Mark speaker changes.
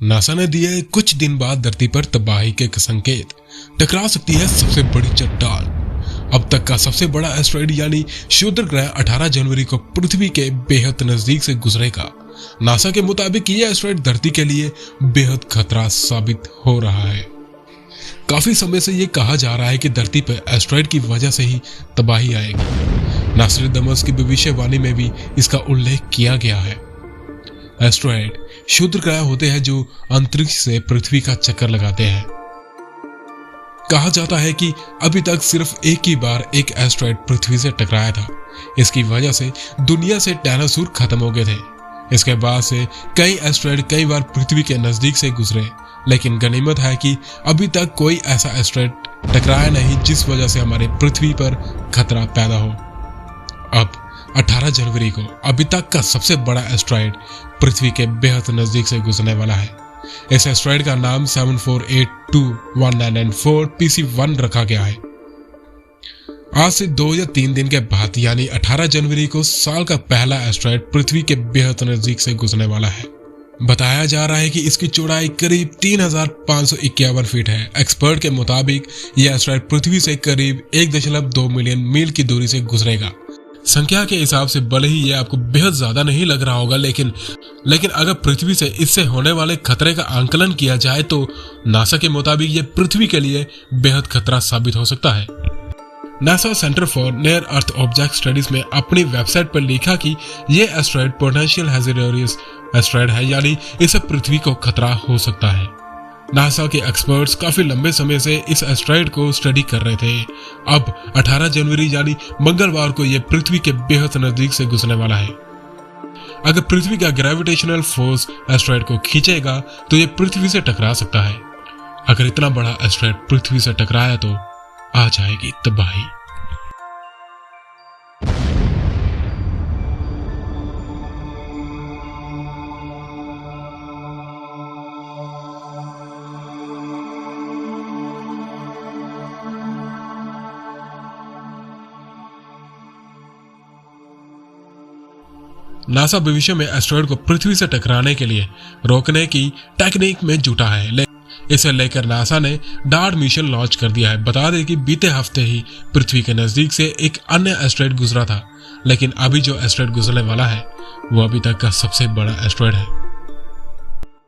Speaker 1: NASA ने दिए कुछ दिन बाद धरती पर तबाही के संकेत। टकरा सकती है सबसे बड़ी चट्टान। अब तक का सबसे बड़ा एस्टेरॉयड यानी क्षुद्र ग्रह 18 जनवरी को पृथ्वी के बेहद नजदीक से गुजरेगा। नासा के मुताबिक ये एस्टेरॉयड धरती के लिए बेहद खतरा साबित हो रहा है। काफी समय से ये कहा जा रहा है कि धरती पर एस्टेरॉयड की वजह से ही तबाही आएगी। नास्ट्राडामस की भविष्यवाणी में भी इसका उल्लेख किया गया है। एस्टेरॉयड क्षुद्र ग्रह होते हैं जो अंतरिक्ष से पृथ्वी का चक्कर लगाते हैं। कहा जाता है कि अभी तक सिर्फ एक ही बार एक एस्टेरॉयड पृथ्वी से टकराया था। इसकी वजह से दुनिया से डायनासोर खत्म हो गए थे। इसके बाद से कई एस्टेरॉयड कई बार पृथ्वी के नजदीक से गुजरे, लेकिन गनीमत है कि अभी तक कोई ऐसा एस्टेरॉयड टकराया नहीं जिस वजह से हमारे पृथ्वी पर खतरा पैदा हो। अब 18 जनवरी को अभी तक का सबसे बड़ा एस्टेरॉयड पृथ्वी के बेहद नजदीक से गुजरने वाला है। इस एस्टेरॉयड का नाम 74821994 PC1 रखा गया है। आज से 2 या 3 दिन के बाद यानी 18 जनवरी को साल का पहला एस्टेरॉयड पृथ्वी के बेहद नजदीक से गुजरने वाला है। बताया जा रहा है कि इसकी चौड़ाई करीब 3551 फीट है। एक्सपर्ट के मुताबिक यह एस्टेरॉयड पृथ्वी से करीब 1.2 मिलियन मील की दूरी से गुजरेगा। संख्या के हिसाब से भले ही यह आपको बेहद ज्यादा नहीं लग रहा होगा, लेकिन अगर पृथ्वी से इससे होने वाले खतरे का आंकलन किया जाए तो नासा के मुताबिक यह पृथ्वी के लिए बेहद खतरा साबित हो सकता है। NASA centre for near earth object studies में अपनी वेबसाइट पर लिखा कि यह एस्टेरॉयड पोटेंशियल हैजार्डस एस्टेरॉयड है, यानी इसे पृथ्वी को खतरा हो सकता है। नासा के एक्सपर्ट्स काफी लंबे समय से इस एस्टेरॉयड को स्टडी कर रहे थे। अब 18 जनवरी यानी मंगलवार को यह पृथ्वी के बेहद नजदीक से गुजरने वाला है। अगर पृथ्वी का ग्रेविटेशनल फोर्स एस्टेरॉयड को खींचेगा तो यह पृथ्वी से टकरा सकता है। अगर इतना बड़ा एस्टेरॉयड पृथ्वी से टकराया तो आ जाएगी तबाही। नासा भविष्य में एस्टेरॉयड को पृथ्वी से टकराने के लिए रोकने की टेक्निक में जुटा है। इसे लेकर नासा ने डार्ट मिशन लॉन्च कर दिया है। बता दें कि बीते हफ्ते ही पृथ्वी के नजदीक से एक अन्य एस्टेरॉयड गुजरा था, लेकिन अभी जो एस्टेरॉयड गुजरने वाला है वो अभी तक का सबसे बड़ा एस्टेरॉयड है।